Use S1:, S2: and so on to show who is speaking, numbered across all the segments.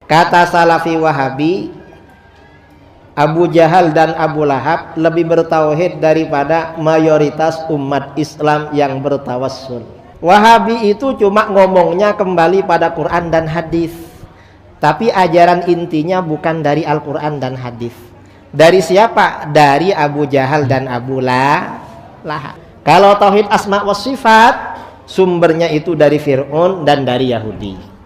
S1: Kata Salafi Wahabi, Abu Jahal dan Abu Lahab lebih bertauhid daripada mayoritas umat Islam yang bertawassul. Wahabi itu cuma ngomongnya kembali pada Quran dan hadis, tapi ajaran intinya bukan dari Al-Quran dan hadis. Dari siapa? Dari Abu Jahal dan Abu Lahab. Kalau tauhid asma wa sifat, sumbernya itu dari Fir'aun dan dari Yahudi.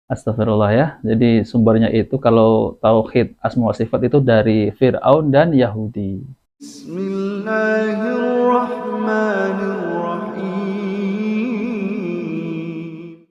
S2: Astagfirullah ya. Jadi sumbernya itu kalau tauhid asma wa sifat itu dari Fir'aun dan Yahudi. Bismillahirrahmanirrahim.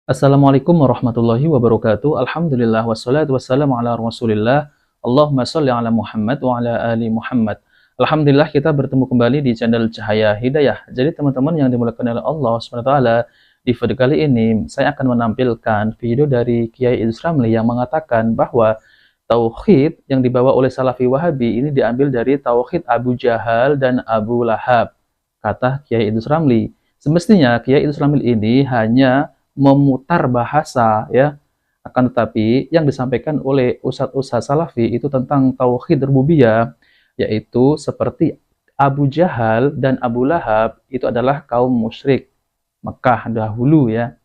S2: Assalamualaikum warahmatullahi wabarakatuh. Alhamdulillah wassalatu wassalamu ala Rasulillah. Allahumma sholli ala Muhammad wa ala ali Muhammad. Alhamdulillah kita bertemu kembali di channel Cahaya Hidayah. Jadi teman-teman yang dimuliakan oleh Allah SWT, di video kali ini saya akan menampilkan video dari Kiai Idrus Ramli yang mengatakan bahwa tauhid yang dibawa oleh Salafi Wahabi ini diambil dari tauhid Abu Jahal dan Abu Lahab. Kata Kiai Idrus Ramli, semestinya Kiai Idrus Ramli ini hanya memutar bahasa ya, akan tetapi yang disampaikan oleh ustadz-ustadz Salafi itu tentang tauhid rububiyah, yaitu seperti Abu Jahal dan Abu Lahab itu adalah kaum musyrik Mekah dahulu ya,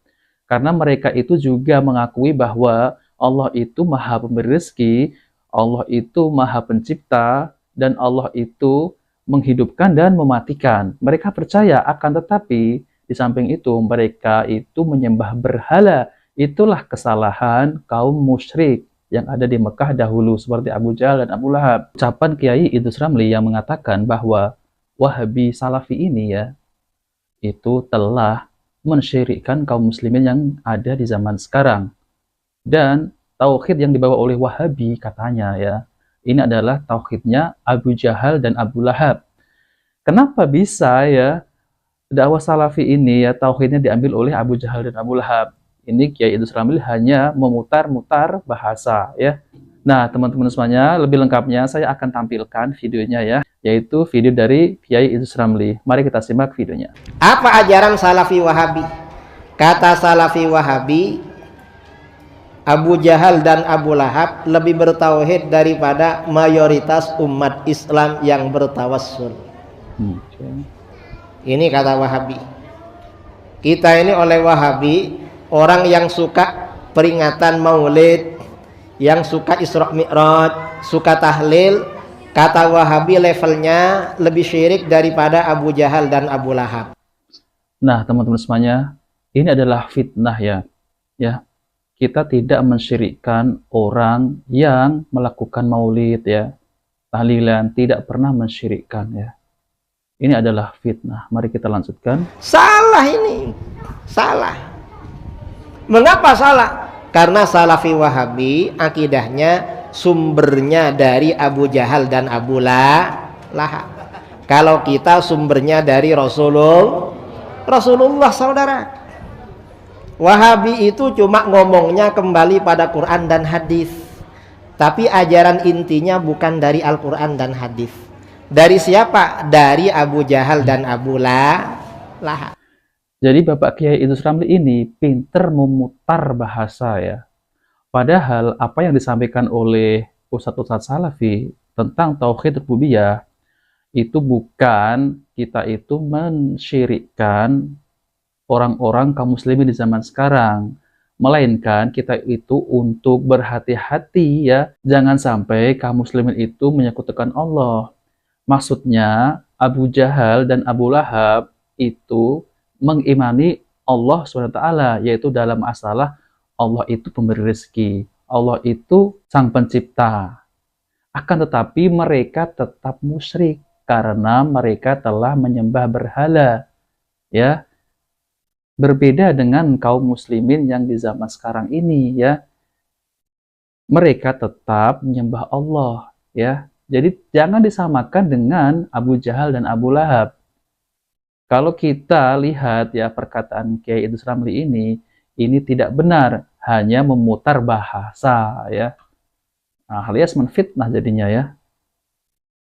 S2: karena mereka itu juga mengakui bahwa Allah itu maha pemberi rezeki, Allah itu maha pencipta, dan Allah itu menghidupkan dan mematikan. Mereka percaya, akan tetapi di samping itu mereka itu menyembah berhala. Itulah kesalahan kaum musyrik yang ada di Mekah dahulu seperti Abu Jahal dan Abu Lahab. Ucapan Kiai Idrus Ramli yang mengatakan bahwa Wahabi Salafi ini ya, itu telah mensyirikkan kaum muslimin yang ada di zaman sekarang. Dan tauhid yang dibawa oleh Wahabi katanya ya, ini adalah tauhidnya Abu Jahal dan Abu Lahab. Kenapa bisa ya dakwah Salafi ini ya tauhidnya diambil oleh Abu Jahal dan Abu Lahab? Ini Kiai Idrus Ramli hanya memutar-mutar bahasa ya. Nah teman-teman semuanya, lebih lengkapnya saya akan tampilkan videonya ya, yaitu video dari Kiai Idrus Ramli. Mari kita simak videonya.
S1: Apa ajaran Salafi Wahabi? Kata Salafi Wahabi, Abu Jahal dan Abu Lahab lebih bertauhid daripada mayoritas umat Islam yang bertawassul. Ini kata Wahabi. Kita ini oleh Wahabi orang yang suka peringatan Maulid, yang suka Isra Mi'raj, suka tahlil. Kata Wahabi levelnya lebih syirik daripada Abu Jahal dan Abu Lahab.
S2: Nah teman-teman semuanya, ini adalah fitnah ya. Kita tidak mensyirikkan orang yang melakukan maulid ya, tahlilan, tidak pernah mensyirikkan ya. Ini adalah fitnah. Mari kita lanjutkan.
S1: Salah ini, salah. Mengapa salah? Karena Salafi Wahabi akidahnya sumbernya dari Abu Jahal dan Abu Lahab. Kalau kita sumbernya dari Rasulullah saudara. Wahabi itu cuma ngomongnya kembali pada Quran dan hadis, tapi ajaran intinya bukan dari Al-Quran dan hadis. Dari siapa? Dari Abu Jahal dan Abu Lahab.
S2: Jadi Bapak Kiai Idrus Ramli ini pinter memutar bahasa ya. Padahal apa yang disampaikan oleh ustadz-ustadz Salafi tentang tauhid rububiyah itu bukan kita itu mensyirikkan orang-orang kaum muslimin di zaman sekarang, melainkan kita itu untuk berhati-hati ya, jangan sampai kaum muslimin itu menyekutukan Allah. Maksudnya Abu Jahal dan Abu Lahab itu mengimani Allah SWT, yaitu dalam masalah Allah itu pemberi rezeki, Allah itu sang pencipta. Akan tetapi mereka tetap musyrik karena mereka telah menyembah berhala ya. Berbeda dengan kaum muslimin yang di zaman sekarang ini ya, mereka tetap menyembah Allah ya. Jadi jangan disamakan dengan Abu Jahal dan Abu Lahab. Kalau kita lihat ya perkataan Kiai Idrus Ramli ini tidak benar, hanya memutar bahasa ya. Nah, alias menfitnah jadinya ya.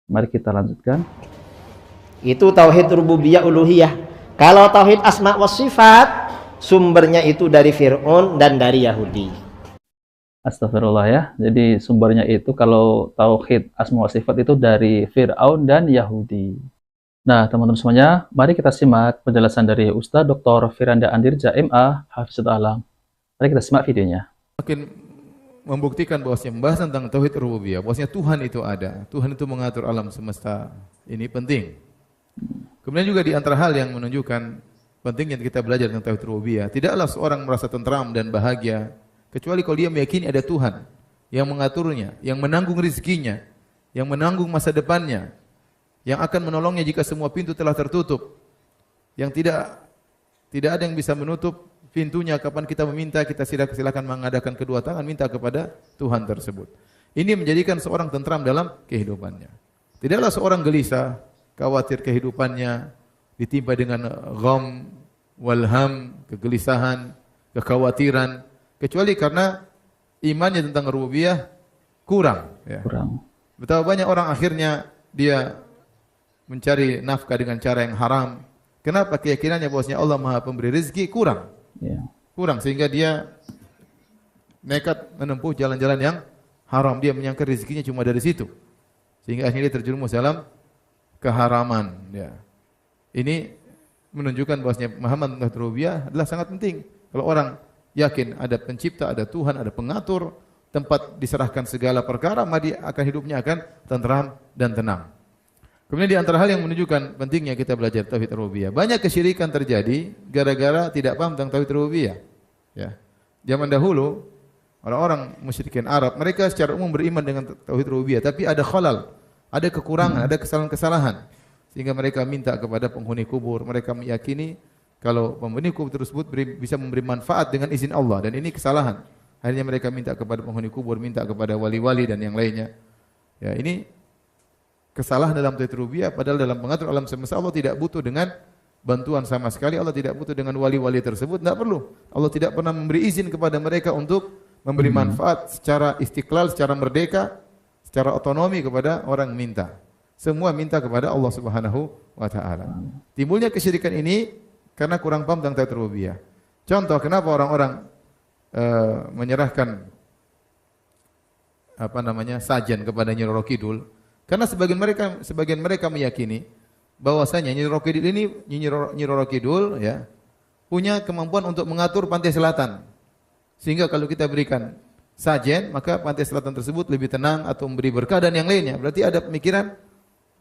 S2: Mari kita lanjutkan.
S1: Itu tauhid rububiyah uluhiyah. Kalau tauhid asma wa sifat, sumbernya itu dari Fir'aun dan dari Yahudi.
S2: Astagfirullah ya. Jadi sumbernya itu kalau tauhid asma wa sifat itu dari Fir'aun dan Yahudi. Nah, teman-teman semuanya, mari kita simak penjelasan dari Ustadz Dr. Firanda Andirja MA Hafizul Alam. Mari kita simak videonya.
S3: Makin membuktikan bahwasanya membahas tentang tauhid rububiyah, bahwasanya Tuhan itu ada, Tuhan itu mengatur alam semesta, ini penting. Kemudian juga di antara hal yang menunjukkan pentingnya kita belajar tentang tauhid rububiyah, tidaklah seorang merasa tentram dan bahagia kecuali kalau dia meyakini ada Tuhan yang mengaturnya, yang menanggung rezekinya, yang menanggung masa depannya, yang akan menolongnya jika semua pintu telah tertutup, yang tidak ada yang bisa menutup pintunya kapan kita meminta, kita silakan mengadakan kedua tangan minta kepada Tuhan tersebut. Ini menjadikan seorang tentram dalam kehidupannya. Tidaklah seorang gelisah, khawatir kehidupannya ditimpa dengan gham, walham, kegelisahan, kekhawatiran, kecuali karena imannya tentang rububiyah kurang. Ya.
S2: Kurang.
S3: Betapa banyak orang akhirnya dia mencari nafkah dengan cara yang haram. Kenapa? Keyakinannya bahwasanya Allah Maha Pemberi rezeki kurang.
S2: Ya.
S3: Kurang sehingga dia nekat menempuh jalan-jalan yang haram. Dia menyangka rezekinya cuma dari situ. Sehingga akhirnya dia terjerumus dalam keharaman. Ya. Ini menunjukkan bahwasanya pemahaman tentang rububiyah adalah sangat penting. Kalau orang yakin ada pencipta, ada Tuhan, ada pengatur, tempat diserahkan segala perkara, maka akan hidupnya akan tentram dan tenang. Kemudian di antara hal yang menunjukkan pentingnya kita belajar tauhid rububiyah, banyak kesyirikan terjadi gara-gara tidak paham tentang tauhid rububiyah. Ya. Zaman dahulu orang-orang musyrikin Arab, mereka secara umum beriman dengan tauhid rububiyah, tapi ada khalal, ada kekurangan, ada kesalahan-kesalahan. Sehingga mereka minta kepada penghuni kubur, mereka meyakini kalau penghuni kubur tersebut bisa memberi manfaat dengan izin Allah, dan ini kesalahan. Akhirnya mereka minta kepada penghuni kubur, minta kepada wali-wali dan yang lainnya. Ya, ini kesalahan dalam tauhid rububiyah, padahal dalam mengatur alam semesta Allah tidak butuh dengan bantuan sama sekali, Allah tidak butuh dengan wali-wali tersebut, tidak perlu. Allah tidak pernah memberi izin kepada mereka untuk memberi manfaat secara istiqlal, secara merdeka, secara otonomi kepada orang minta. Semua minta kepada Allah Subhanahu wa taala. Timbulnya kesyirikan ini karena kurang paham tentang tauhid rububiyah. Contoh kenapa orang-orang menyerahkan sajen kepada Nyi Roro Kidul? Karena sebagian mereka meyakini bahwasanya Nyi Roro Kidul ya punya kemampuan untuk mengatur pantai selatan. Sehingga kalau kita berikan sajen, maka pantai selatan tersebut lebih tenang atau memberi berkah dan yang lainnya. Berarti ada pemikiran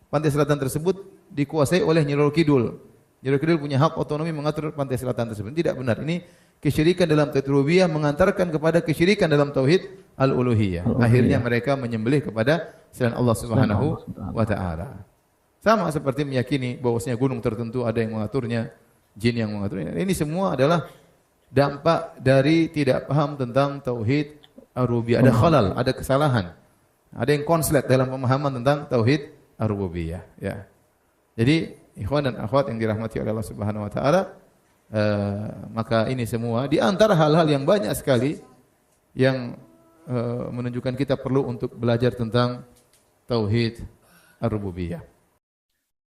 S3: pantai selatan tersebut dikuasai oleh Nyi Roro Kidul. Nyi Roro Kidul punya hak otonomi mengatur pantai selatan tersebut. Tidak benar. Ini kesyirikan dalam tauhid rububiyah mengantarkan kepada kesyirikan dalam tauhid al-uluhiyah. Akhirnya mereka menyembelih kepada selain Allah Subhanahu wa taala. Sama seperti meyakini bahwasanya gunung tertentu ada yang mengaturnya, jin yang mengaturnya. Ini semua adalah dampak dari tidak paham tentang tauhid ar-rububiyah. Ada khalal, ada kesalahan. Ada yang konslet dalam pemahaman tentang tauhid ar-rububiyah, ya. Jadi, ikhwan dan akhwat yang dirahmati oleh Allah Subhanahu wa taala, maka ini semua di antara hal-hal yang banyak sekali yang menunjukkan kita perlu untuk belajar tentang tauhid ar-rububiyah.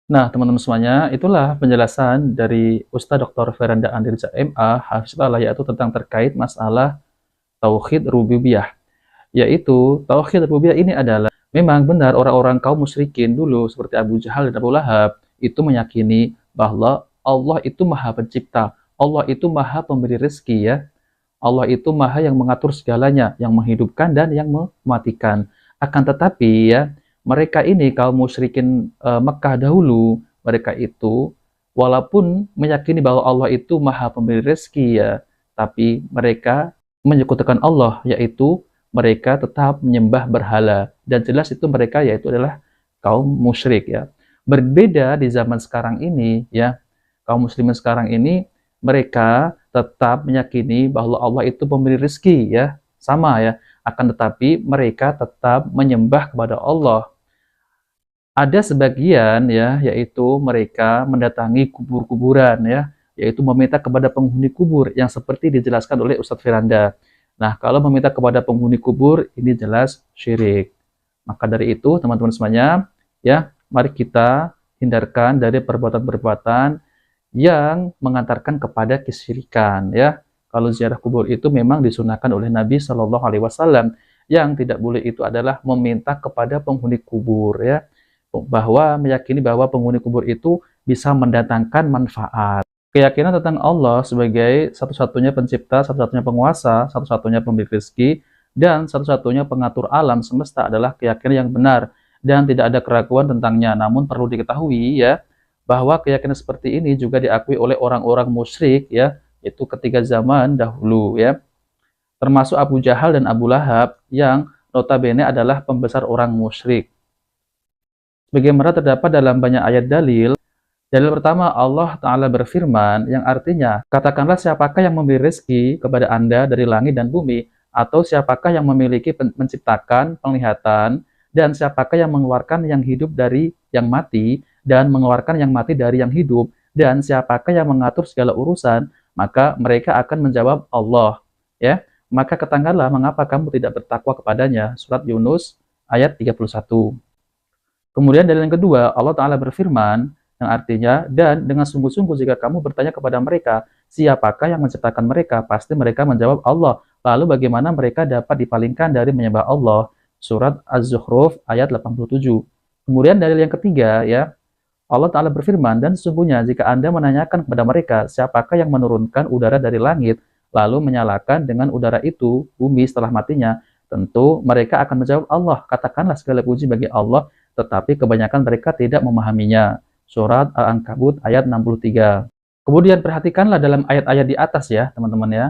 S2: Nah, teman-teman semuanya, itulah penjelasan dari Ustadz Dr. Firanda Andirja MA Hafizullah, yaitu tentang terkait masalah tauhid rububiyah. Yaitu tauhid rububiyah ini adalah memang benar orang-orang kaum musyrikin dulu seperti Abu Jahal dan Abu Lahab itu meyakini bahwa Allah itu Maha Pencipta, Allah itu Maha Pemberi rezeki ya. Allah itu Maha yang mengatur segalanya, yang menghidupkan dan yang mematikan. Akan tetapi ya, mereka ini kaum musyrikin Mekah dahulu, mereka itu walaupun meyakini bahwa Allah itu Maha Pemberi rezeki ya, tapi mereka menyekutukan Allah, yaitu mereka tetap menyembah berhala, dan jelas itu mereka yaitu adalah kaum musyrik ya. Berbeda di zaman sekarang ini ya, kaum muslimin sekarang ini mereka tetap meyakini bahwa Allah itu pemberi rezeki ya, sama ya, akan tetapi mereka tetap menyembah kepada Allah. Ada sebagian ya, yaitu mereka mendatangi kubur-kuburan ya, yaitu meminta kepada penghuni kubur yang seperti dijelaskan oleh Ustadz Firanda. Nah, kalau meminta kepada penghuni kubur, ini jelas syirik. Maka dari itu, teman-teman semuanya, ya, mari kita hindarkan dari perbuatan-perbuatan yang mengantarkan kepada kesyirikan, ya. Kalau ziarah kubur itu memang disunahkan oleh Nabi Shallallahu Alaihi Wasallam. Yang tidak boleh itu adalah meminta kepada penghuni kubur, ya, bahwa meyakini bahwa penghuni kubur itu bisa mendatangkan manfaat. Keyakinan tentang Allah sebagai satu-satunya pencipta, satu-satunya penguasa, satu-satunya pemberi rezeki, dan satu-satunya pengatur alam semesta adalah keyakinan yang benar dan tidak ada keraguan tentangnya. Namun perlu diketahui, ya, bahwa keyakinan seperti ini juga diakui oleh orang-orang musyrik, ya, itu ketika zaman dahulu, ya, termasuk Abu Jahal dan Abu Lahab yang notabene adalah pembesar orang musyrik. Bagaimana terdapat dalam banyak ayat dalil. Dalil pertama, Allah Ta'ala berfirman yang artinya, katakanlah siapakah yang memberi rezeki kepada Anda dari langit dan bumi, atau siapakah yang memiliki menciptakan penglihatan, dan siapakah yang mengeluarkan yang hidup dari yang mati, dan mengeluarkan yang mati dari yang hidup, dan siapakah yang mengatur segala urusan, maka mereka akan menjawab Allah. Ya, maka katakanlah mengapa kamu tidak bertakwa kepadanya. Surat Yunus ayat 31. Kemudian dalil yang kedua, Allah Ta'ala berfirman yang artinya, dan dengan sungguh-sungguh jika kamu bertanya kepada mereka, siapakah yang menciptakan mereka? Pasti mereka menjawab Allah. Lalu bagaimana mereka dapat dipalingkan dari menyembah Allah? Surat Az-Zukhruf ayat 87. Kemudian dalil yang ketiga, ya, Allah Ta'ala berfirman, dan sesungguhnya jika Anda menanyakan kepada mereka, siapakah yang menurunkan udara dari langit, lalu menyalakan dengan udara itu bumi setelah matinya, tentu mereka akan menjawab Allah. Katakanlah segala puji bagi Allah, tetapi kebanyakan mereka tidak memahaminya. Surat Al-Ankabut ayat 63. Kemudian perhatikanlah dalam ayat-ayat di atas, ya teman-teman, ya.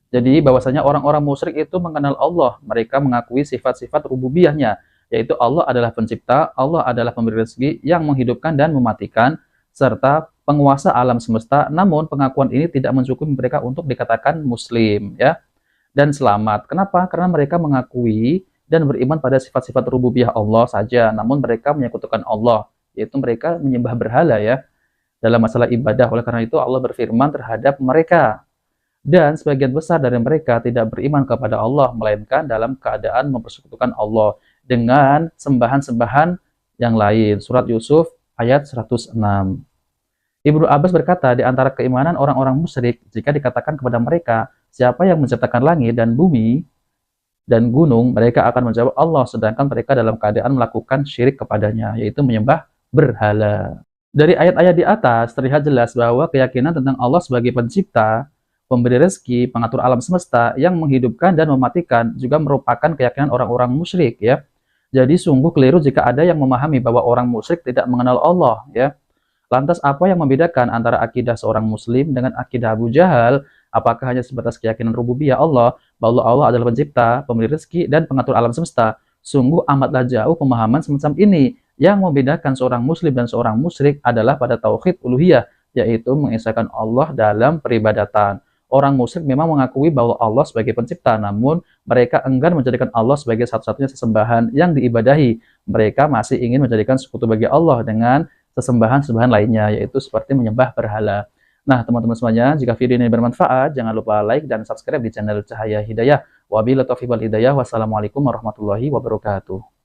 S2: Jadi bahwasanya orang-orang musyrik itu mengenal Allah. Mereka mengakui sifat-sifat rububiyahnya, yaitu Allah adalah pencipta, Allah adalah pemberi rezeki yang menghidupkan dan mematikan, serta penguasa alam semesta. Namun pengakuan ini tidak mencukupi mereka untuk dikatakan muslim, ya, dan selamat. Kenapa? Karena mereka mengakui dan beriman pada sifat-sifat rububiyah Allah saja, namun mereka menyekutukan Allah, yaitu mereka menyembah berhala, ya, dalam masalah ibadah. Oleh karena itu Allah berfirman terhadap mereka, dan sebagian besar dari mereka tidak beriman kepada Allah, melainkan dalam keadaan mempersekutukan Allah dengan sembahan-sembahan yang lain. Surat Yusuf ayat 106. Ibnu Abbas berkata, di antara keimanan orang-orang musyrik, jika dikatakan kepada mereka, siapa yang menciptakan langit dan bumi dan gunung, mereka akan menjawab Allah, sedangkan mereka dalam keadaan melakukan syirik kepadanya, yaitu menyembah berhala. Dari ayat-ayat di atas terlihat jelas bahwa keyakinan tentang Allah sebagai pencipta, pemberi rezeki, pengatur alam semesta, yang menghidupkan dan mematikan juga merupakan keyakinan orang-orang musyrik, ya. Jadi sungguh keliru jika ada yang memahami bahwa orang musyrik tidak mengenal Allah, ya. Lantas apa yang membedakan antara akidah seorang muslim dengan akidah Abu Jahal? Apakah hanya sebatas keyakinan rububiyah Allah, bahwa Allah adalah pencipta, pemberi rezeki, dan pengatur alam semesta? Sungguh amatlah jauh pemahaman semacam ini. Yang membedakan seorang muslim dan seorang musyrik adalah pada tauhid uluhiyah, yaitu mengesahkan Allah dalam peribadatan. Orang musyrik memang mengakui bahwa Allah sebagai pencipta, namun mereka enggan menjadikan Allah sebagai satu-satunya sesembahan yang diibadahi. Mereka masih ingin menjadikan sekutu bagi Allah dengan sesembahan-sembahan lainnya, yaitu seperti menyembah berhala. Nah, teman-teman semuanya, jika video ini bermanfaat, jangan lupa like dan subscribe di channel Cahaya Hidayah. Wabillahi taufiq wal hidayah. Wassalamualaikum warahmatullahi wabarakatuh.